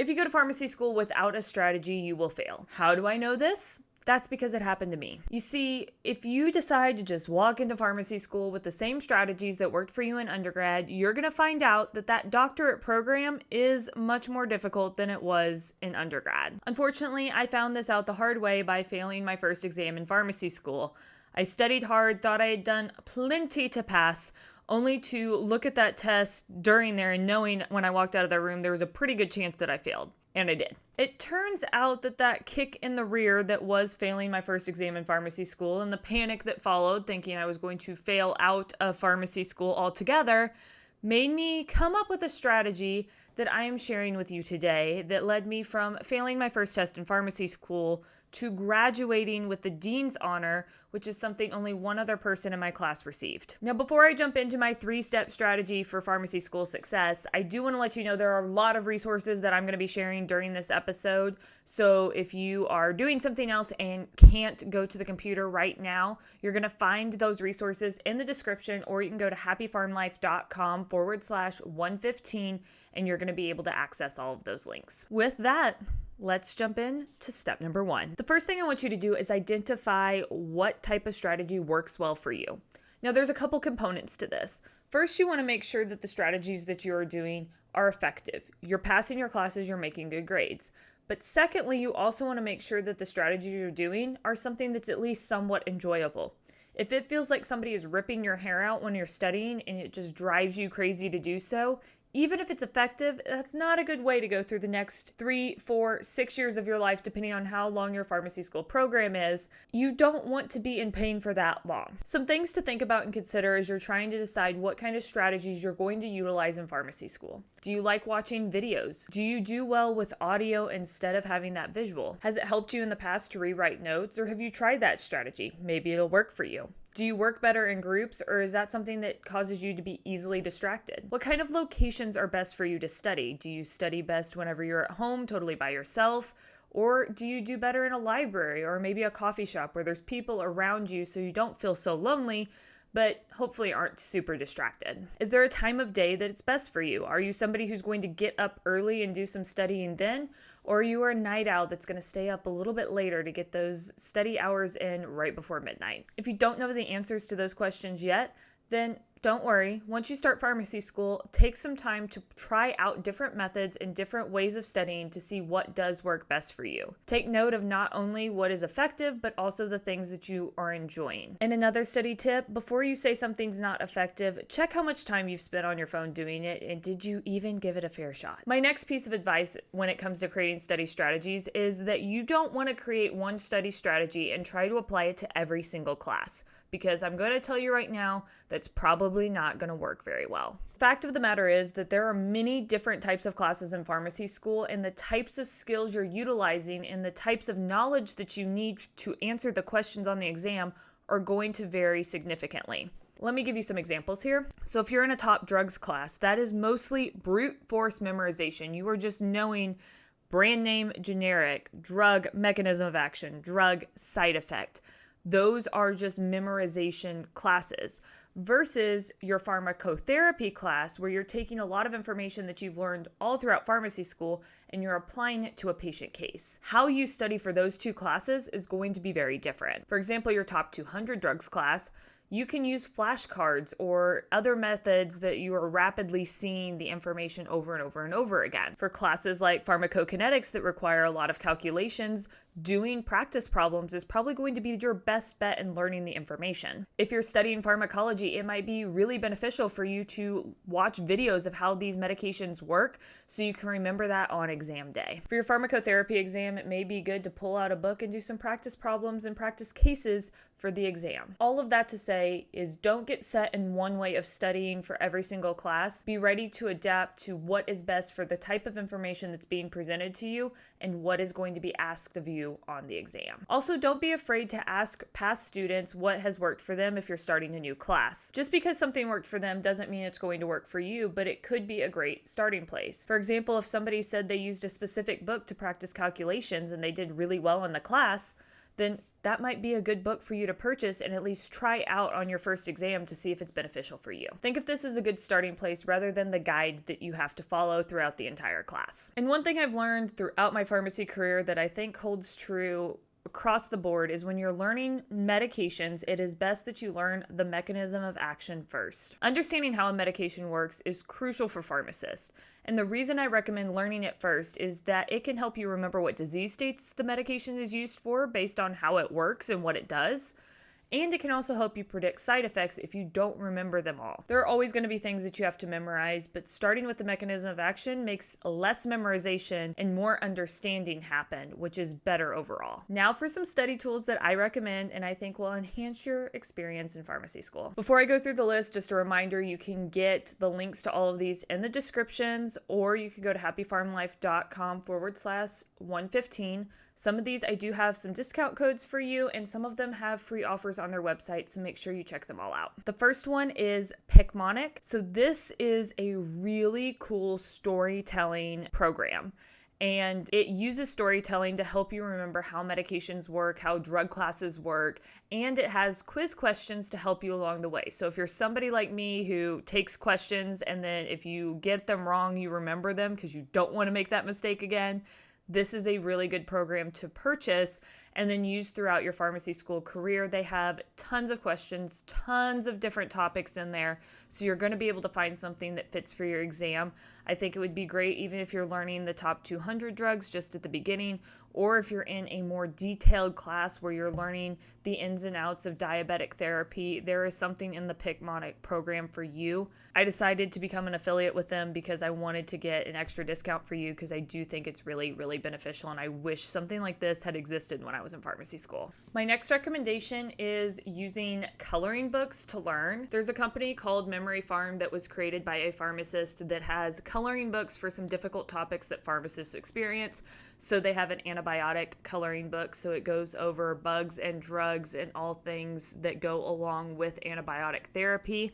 If you go to pharmacy school without a strategy, you will fail. How do I know this? That's because it happened to me. You see, if you decide to just walk into pharmacy school with the same strategies that worked for you in undergrad, you're going to find out that that doctorate program is much more difficult than it was in undergrad. Unfortunately, I found this out the hard way by failing my first exam in pharmacy school. I studied hard, thought I had done plenty to pass, only to look at that test during there and knowing when I walked out of the room there was a pretty good chance that I failed. And I did. It turns out that kick in the rear that was failing my first exam in pharmacy school and the panic that followed, thinking I was going to fail out of pharmacy school altogether, made me come up with a strategy that I am sharing with you today that led me from failing my first test in pharmacy school to graduating with the Dean's Honor, which is something only one other person in my class received. Now, before I jump into my 3-step strategy for pharmacy school success, I do want to let you know there are a lot of resources that I'm going to be sharing during this episode. So if you are doing something else and can't go to the computer right now, you're going to find those resources in the description, or you can go to happypharmlife.com/115 and you're going to be able to access all of those links. With that, let's jump in to step number 1. The first thing I want you to do is identify what type of strategy works well for you. Now, there's a couple components to this. First, you want to make sure that the strategies that you're doing are effective. You're passing your classes, you're making good grades. But secondly, you also want to make sure that the strategies you're doing are something that's at least somewhat enjoyable. If it feels like somebody is ripping your hair out when you're studying and it just drives you crazy to do so, even if it's effective, that's not a good way to go through the next 3, 4, 6 years of your life, depending on how long your pharmacy school program is. You don't want to be in pain for that long. Some things to think about and consider as you're trying to decide what kind of strategies you're going to utilize in pharmacy school. Do you like watching videos? Do you do well with audio instead of having that visual? Has it helped you in the past to rewrite notes, or have you tried that strategy? Maybe it'll work for you. Do you work better in groups, or is that something that causes you to be easily distracted? What kind of locations are best for you to study? Do you study best whenever you're at home, totally by yourself? Or do you do better in a library or maybe a coffee shop where there's people around you so you don't feel so lonely, but hopefully aren't super distracted? Is there a time of day that it's best for you? Are you somebody who's going to get up early and do some studying then? Or you are a night owl that's going to stay up a little bit later to get those study hours in right before midnight? If you don't know the answers to those questions yet, then don't worry. Once you start pharmacy school, take some time to try out different methods and different ways of studying to see what does work best for you. Take note of not only what is effective, but also the things that you are enjoying. And another study tip, before you say something's not effective, check how much time you've spent on your phone doing it, and did you even give it a fair shot? My next piece of advice when it comes to creating study strategies is that you don't want to create one study strategy and try to apply it to every single class, because I'm going to tell you right now that's probably not going to work very well. Fact of the matter is that there are many different types of classes in pharmacy school, and the types of skills you're utilizing and the types of knowledge that you need to answer the questions on the exam are going to vary significantly. Let me give you some examples here. So if you're in a top drugs class, that is mostly brute force memorization. You are just knowing brand name, generic, drug, mechanism of action, drug, side effect. Those are just memorization classes versus your pharmacotherapy class, where you're taking a lot of information that you've learned all throughout pharmacy school and you're applying it to a patient case. How you study for those two classes is going to be very different. For example, your top 200 drugs class, you can use flashcards or other methods that you are rapidly seeing the information over and over and over again. For classes like pharmacokinetics that require a lot of calculations, doing practice problems is probably going to be your best bet in learning the information. If you're studying pharmacology, it might be really beneficial for you to watch videos of how these medications work so you can remember that on exam day. For your pharmacotherapy exam, it may be good to pull out a book and do some practice problems and practice cases for the exam. All of that to say is don't get set in one way of studying for every single class. Be ready to adapt to what is best for the type of information that's being presented to you and what is going to be asked of you on the exam. Also, don't be afraid to ask past students what has worked for them if you're starting a new class. Just because something worked for them doesn't mean it's going to work for you, but it could be a great starting place. For example, if somebody said they used a specific book to practice calculations and they did really well in the class, then that might be a good book for you to purchase and at least try out on your first exam to see if it's beneficial for you. Think of this as a good starting place rather than the guide that you have to follow throughout the entire class. And one thing I've learned throughout my pharmacy career that I think holds true across the board is when you're learning medications, it is best that you learn the mechanism of action first. Understanding how a medication works is crucial for pharmacists. And the reason I recommend learning it first is that it can help you remember what disease states the medication is used for based on how it works and what it does. And it can also help you predict side effects if you don't remember them all. There are always going to be things that you have to memorize, but starting with the mechanism of action makes less memorization and more understanding happen, which is better overall. Now for some study tools that I recommend and I think will enhance your experience in pharmacy school. Before I go through the list, just a reminder, you can get the links to all of these in the descriptions, or you can go to happypharmlife.com/115. Some of these I do have some discount codes for you, and some of them have free offers on their website, so make sure you check them all out. The first one is Picmonic. So this is a really cool storytelling program. And it uses storytelling to help you remember how medications work, how drug classes work, and it has quiz questions to help you along the way. So if you're somebody like me who takes questions and then if you get them wrong, you remember them because you don't want to make that mistake again, this is a really good program to purchase and then use throughout your pharmacy school career. They have tons of questions, tons of different topics in there, so you're going to be able to find something that fits for your exam. I think it would be great even if you're learning the top 200 drugs just at the beginning, or if you're in a more detailed class where you're learning the ins and outs of diabetic therapy, there is something in the Picmonic program for you. I decided to become an affiliate with them because I wanted to get an extra discount for you because I do think it's really, really beneficial, and I wish something like this had existed when I was in pharmacy school. My next recommendation is using coloring books to learn. There's a company called Pharm that was created by a pharmacist that has coloring books for some difficult topics that pharmacists experience. So they have an antibiotic coloring book, so it goes over bugs and drugs and all things that go along with antibiotic therapy.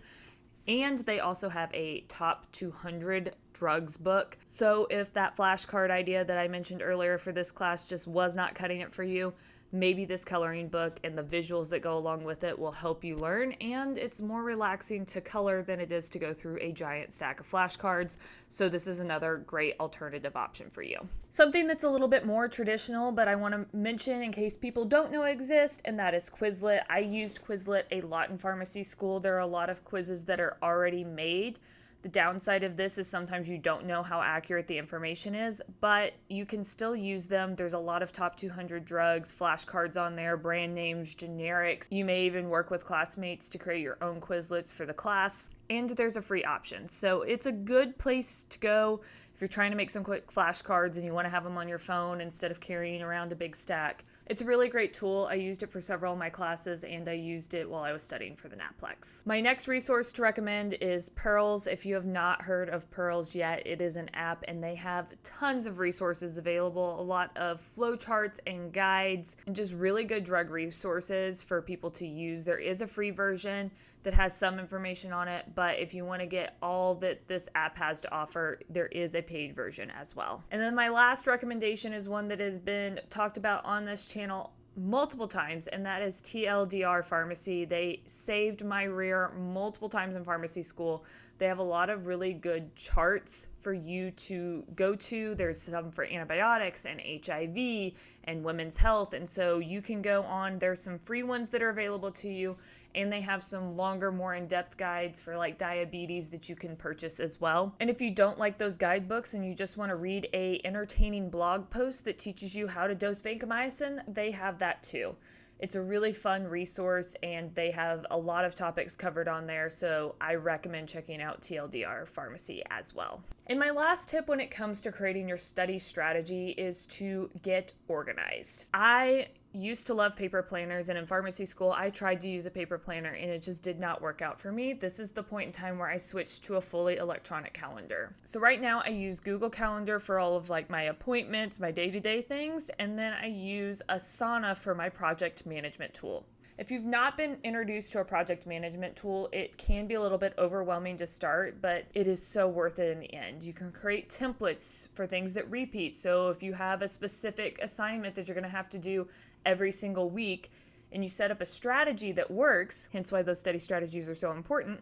And they also have a top 200 drugs book. So if that flashcard idea that I mentioned earlier for this class just was not cutting it for you, maybe this coloring book and the visuals that go along with it will help you learn, and it's more relaxing to color than it is to go through a giant stack of flashcards, so this is another great alternative option for you. Something that's a little bit more traditional, but I want to mention in case people don't know exists, and that is Quizlet. I used Quizlet a lot in pharmacy school. There are a lot of quizzes that are already made. The downside of this is sometimes you don't know how accurate the information is, but you can still use them. There's a lot of top 200 drugs, flashcards on there, brand names, generics. You may even work with classmates to create your own Quizlets for the class, and there's a free option. So it's a good place to go if you're trying to make some quick flashcards and you want to have them on your phone instead of carrying around a big stack. It's a really great tool. I used it for several of my classes, and I used it while I was studying for the NAPLEX. My next resource to recommend is Pearls. If you have not heard of Pearls yet, it is an app, and they have tons of resources available, a lot of flowcharts and guides, and just really good drug resources for people to use. There is a free version that has some information on it, but if you want to get all that this app has to offer, there is a paid version as well. And then my last recommendation is one that has been talked about on this channel multiple times, and that is TLDR Pharmacy. They saved my rear multiple times in pharmacy school. They have a lot of really good charts for you to go to. There's some for antibiotics and HIV and women's health, and so you can go on. There's some free ones that are available to you, and they have some longer, more in-depth guides for like diabetes that you can purchase as well. And if you don't like those guidebooks and you just want to read a entertaining blog post that teaches you how to dose vancomycin, they have that too. It's a really fun resource, and they have a lot of topics covered on there, so I recommend checking out TLDR Pharmacy as well. And my last tip when it comes to creating your study strategy is to get organized. I used to love paper planners, and in pharmacy school I tried to use a paper planner and it just did not work out for me. This is the point in time where I switched to a fully electronic calendar. So right now I use Google Calendar for all of like my appointments, my day-to-day things, and then I use Asana for my project management tool. If you've not been introduced to a project management tool, it can be a little bit overwhelming to start, but it is so worth it in the end. You can create templates for things that repeat. So if you have a specific assignment that you're going to have to do every single week and you set up a strategy that works, hence why those study strategies are so important,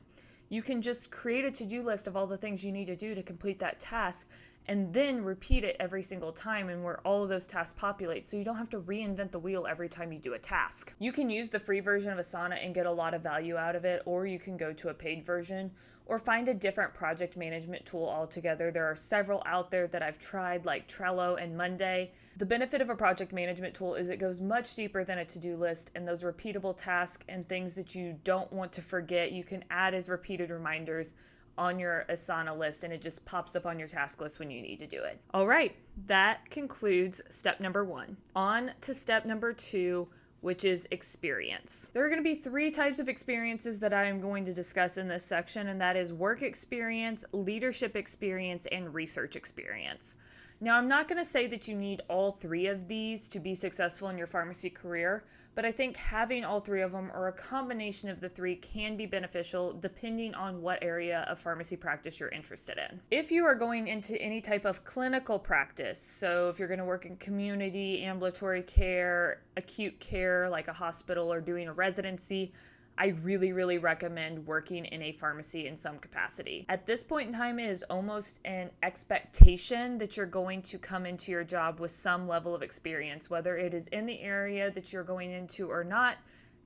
you can just create a to-do list of all the things you need to do to complete that task and then repeat it every single time and where all of those tasks populate, so you don't have to reinvent the wheel every time you do a task. You can use the free version of Asana and get a lot of value out of it, or you can go to a paid version or find a different project management tool altogether. There are several out there that I've tried, like Trello and Monday. The benefit of a project management tool is it goes much deeper than a to-do list, and those repeatable tasks and things that you don't want to forget, you can add as repeated reminders on your Asana list, and it just pops up on your task list when you need to do it. All right, that concludes step number 1. On to step number 2, which is experience. There are going to be 3 types of experiences that I am going to discuss in this section, and that is work experience, leadership experience, and research experience. Now, I'm not going to say that you need all 3 of these to be successful in your pharmacy career, but I think having all 3 of them or a combination of the 3 can be beneficial depending on what area of pharmacy practice you're interested in. If you are going into any type of clinical practice, so if you're going to work in community, ambulatory care, acute care like a hospital, or doing a residency, I really recommend working in a pharmacy in some capacity. At this point in time, it is almost an expectation that you're going to come into your job with some level of experience. Whether it is in the area that you're going into or not,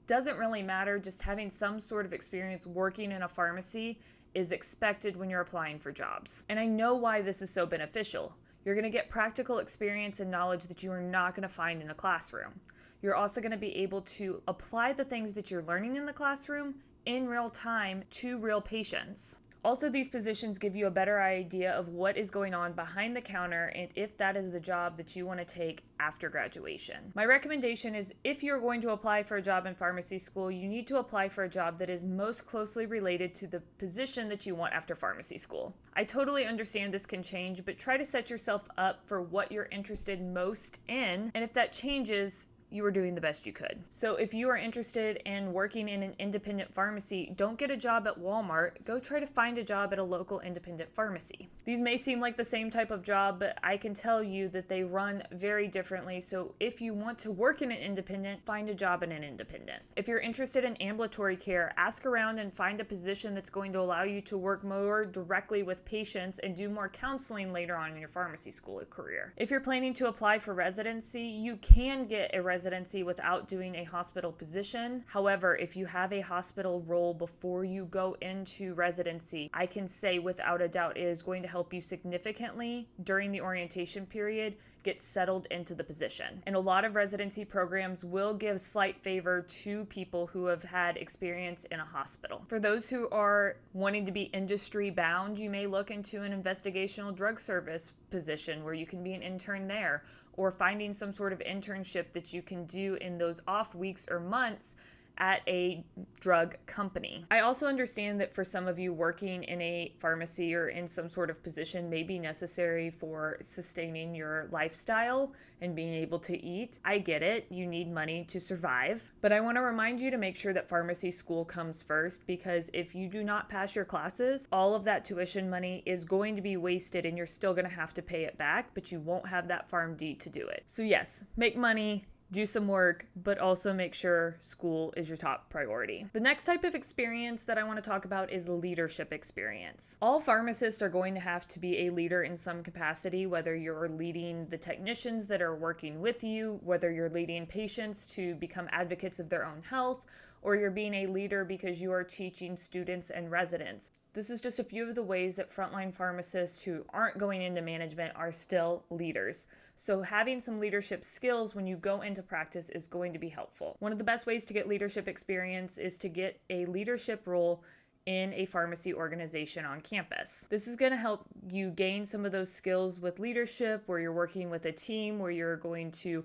doesn't really matter. Just having some sort of experience working in a pharmacy is expected when you're applying for jobs. And I know why this is so beneficial. You're going to get practical experience and knowledge that you are not going to find in a classroom. You're also going to be able to apply the things that you're learning in the classroom in real time to real patients. Also, these positions give you a better idea of what is going on behind the counter and if that is the job that you want to take after graduation. My recommendation is, if you're going to apply for a job in pharmacy school, you need to apply for a job that is most closely related to the position that you want after pharmacy school. I totally understand this can change, but try to set yourself up for what you're interested most in, and if that changes, you were doing the best you could. So if you are interested in working in an independent pharmacy, don't get a job at Walmart. Go try to find a job at a local independent pharmacy. These may seem like the same type of job, but I can tell you that they run very differently. So if you want to work in an independent, find a job in an independent. If you're interested in ambulatory care, ask around and find a position that's going to allow you to work more directly with patients and do more counseling later on in your pharmacy school career. If you're planning to apply for residency, you can get a residency without doing a hospital position. However, if you have a hospital role before you go into residency, I can say without a doubt it is going to help you significantly during the orientation period get settled into the position. And a lot of residency programs will give slight favor to people who have had experience in a hospital. For those who are wanting to be industry bound, you may look into an investigational drug service position where you can be an intern there, or finding some sort of internship that you can do in those off weeks or months at a drug company. I also understand that for some of you, working in a pharmacy or in some sort of position may be necessary for sustaining your lifestyle and being able to eat. I get it. You need money to survive. But I want to remind you to make sure that pharmacy school comes first, because if you do not pass your classes, all of that tuition money is going to be wasted and you're still going to have to pay it back, but you won't have that Pharm deed to do it. So yes, make money, do some work, but also make sure school is your top priority. The next type of experience that I want to talk about is leadership experience. All pharmacists are going to have to be a leader in some capacity, whether you're leading the technicians that are working with you, whether you're leading patients to become advocates of their own health, or you're being a leader because you are teaching students and residents. This is just a few of the ways that frontline pharmacists who aren't going into management are still leaders. So having some leadership skills when you go into practice is going to be helpful. One of the best ways to get leadership experience is to get a leadership role in a pharmacy organization on campus. This is going to help you gain some of those skills with leadership, where you're working with a team, where you're going to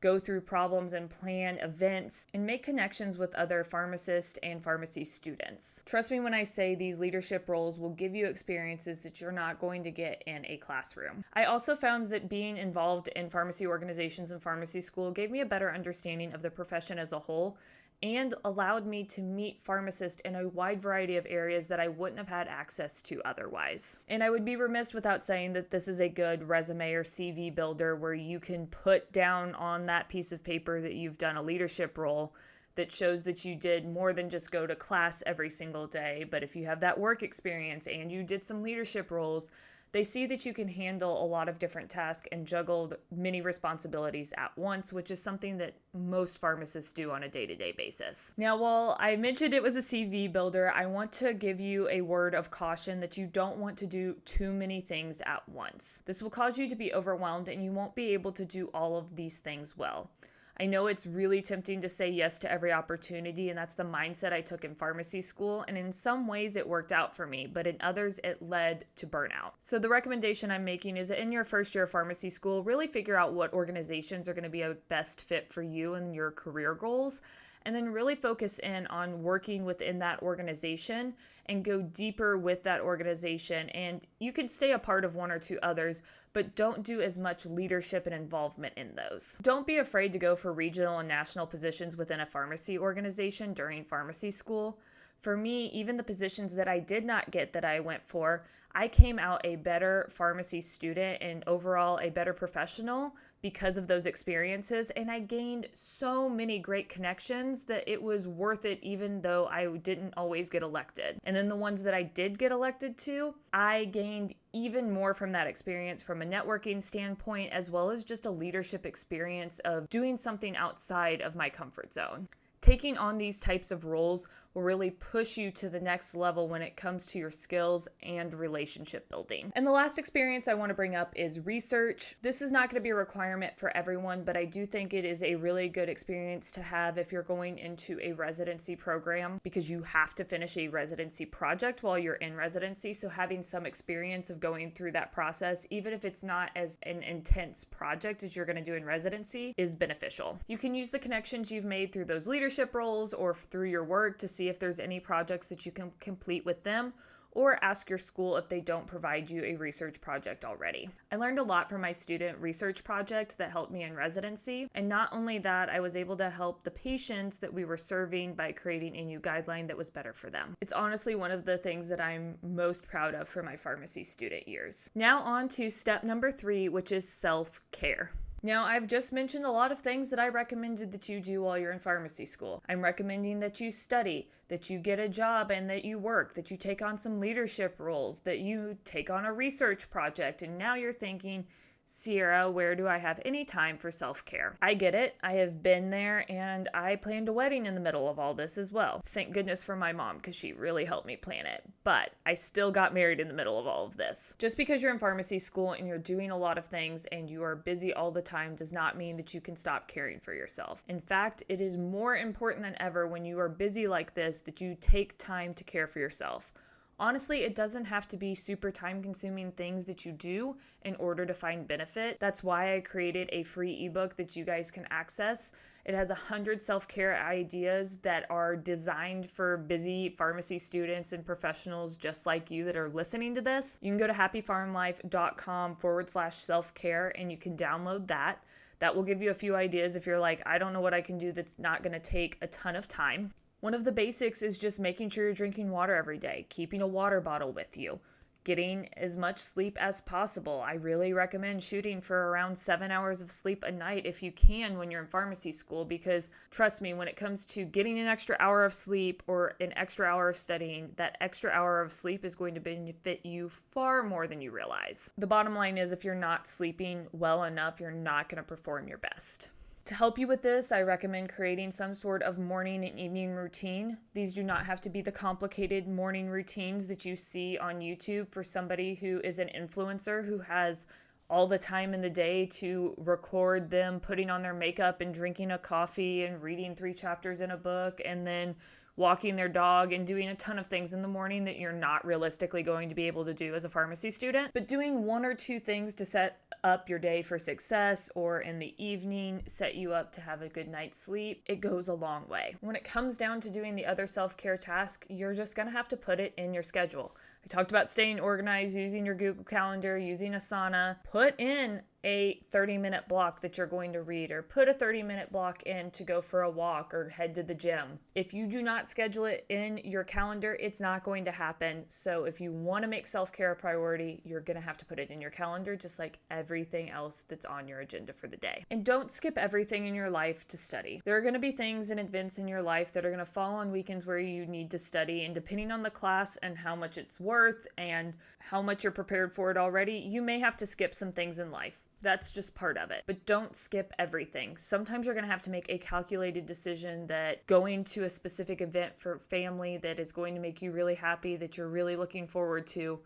go through problems and plan events and make connections with other pharmacists and pharmacy students. Trust me when I say these leadership roles will give you experiences that you're not going to get in a classroom. I also found that being involved in pharmacy organizations and pharmacy school gave me a better understanding of the profession as a whole, and allowed me to meet pharmacists in a wide variety of areas that I wouldn't have had access to otherwise. And I would be remiss without saying that this is a good resume or CV builder where you can put down on that piece of paper that you've done a leadership role that shows that you did more than just go to class every single day. But if you have that work experience and you did some leadership roles, they see that you can handle a lot of different tasks and juggle many responsibilities at once, which is something that most pharmacists do on a day-to-day basis. Now, while I mentioned it was a CV builder, I want to give you a word of caution that you don't want to do too many things at once. This will cause you to be overwhelmed and you won't be able to do all of these things well. I know it's really tempting to say yes to every opportunity, and that's the mindset I took in pharmacy school, and in some ways it worked out for me, but in others it led to burnout. So the recommendation I'm making is that in your first year of pharmacy school, really figure out what organizations are going to be a best fit for you and your career goals, and then really focus in on working within that organization and go deeper with that organization. And you can stay a part of one or two others, but don't do as much leadership and involvement in those. Don't be afraid to go for regional and national positions within a pharmacy organization during pharmacy school. For me, even the positions that I did not get that I went for, I came out a better pharmacy student and overall a better professional because of those experiences, and I gained so many great connections that it was worth it even though I didn't always get elected. And then the ones that I did get elected to, I gained even more from that experience from a networking standpoint, as well as just a leadership experience of doing something outside of my comfort zone. Taking on these types of roles will really push you to the next level when it comes to your skills and relationship building. And the last experience I want to bring up is research. This is not going to be a requirement for everyone, but I do think it is a really good experience to have if you're going into a residency program, because you have to finish a residency project while you're in residency. So having some experience of going through that process, even if it's not as an intense project as you're going to do in residency, is beneficial. You can use the connections you've made through those leadership roles or through your work to see if there's any projects that you can complete with them, or ask your school if they don't provide you a research project already. I learned a lot from my student research project that helped me in residency, and not only that, I was able to help the patients that we were serving by creating a new guideline that was better for them. It's honestly one of the things that I'm most proud of for my pharmacy student years. Now on to step number 3, which is self-care. Now, I've just mentioned a lot of things that I recommended that you do while you're in pharmacy school. I'm recommending that you study, that you get a job and that you work, that you take on some leadership roles, that you take on a research project, and now you're thinking, Sierra, where do I have any time for self-care? I get it. I have been there, and I planned a wedding in the middle of all this as well. Thank goodness for my mom, because she really helped me plan it. But I still got married in the middle of all of this. Just because you're in pharmacy school and you're doing a lot of things and you are busy all the time does not mean that you can stop caring for yourself. In fact, it is more important than ever when you are busy like this that you take time to care for yourself. Honestly, it doesn't have to be super time-consuming things that you do in order to find benefit. That's why I created a free ebook that you guys can access. It has 100 self-care ideas that are designed for busy pharmacy students and professionals just like you that are listening to this. You can go to happypharmlife.com/self-care and you can download that. That will give you a few ideas if you're like, I don't know what I can do that's not going to take a ton of time. One of the basics is just making sure you're drinking water every day, keeping a water bottle with you, getting as much sleep as possible. I really recommend shooting for around 7 hours of sleep a night if you can when you're in pharmacy school, because trust me, when it comes to getting an extra hour of sleep or an extra hour of studying, that extra hour of sleep is going to benefit you far more than you realize. The bottom line is if you're not sleeping well enough, you're not going to perform your best. To help you with this, I recommend creating some sort of morning and evening routine. These do not have to be the complicated morning routines that you see on YouTube for somebody who is an influencer who has all the time in the day to record them putting on their makeup and drinking a coffee and reading 3 chapters in a book and then walking their dog and doing a ton of things in the morning that you're not realistically going to be able to do as a pharmacy student. But doing 1 or 2 things to set up your day for success, or in the evening set you up to have a good night's sleep, it goes a long way. When it comes down to doing the other self-care tasks, you're just gonna have to put it in your schedule. I talked about staying organized, using your Google Calendar, using Asana. Put in a 30-minute block that you're going to read, or put a 30-minute block in to go for a walk or head to the gym. If you do not schedule it in your calendar, it's not going to happen. So if you want to make self-care a priority, you're going to have to put it in your calendar, just like everything else that's on your agenda for the day. And don't skip everything in your life to study. There are going to be things and events in your life that are going to fall on weekends where you need to study, and depending on the class and how much it's worth and how much you're prepared for it already, you may have to skip some things in life. That's just part of it. But don't skip everything. Sometimes you're going to have to make a calculated decision that going to a specific event for family that is going to make you really happy, that you're really looking forward to,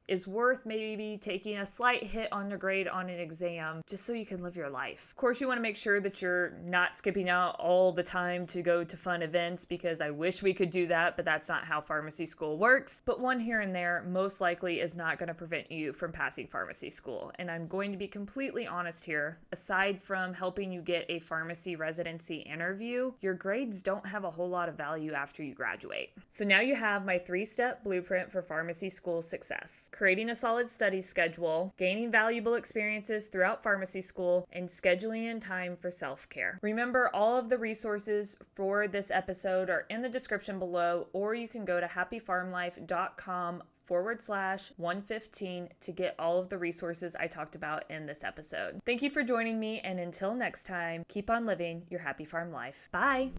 is worth maybe taking a slight hit on your grade on an exam just so you can live your life. Of course, you want to make sure that you're not skipping out all the time to go to fun events, because I wish we could do that, but that's not how pharmacy school works. But one here and there most likely is not going to prevent you from passing pharmacy school. And I'm going to be completely honest here. Aside from helping you get a pharmacy residency interview, your grades don't have a whole lot of value after you graduate. So now you have my 3-step blueprint for pharmacy school success: creating a solid study schedule, gaining valuable experiences throughout pharmacy school, and scheduling in time for self-care. Remember, all of the resources for this episode are in the description below, or you can go to happypharmlife.com/115 to get all of the resources I talked about in this episode. Thank you for joining me, and until next time, keep on living your happy farm life. Bye!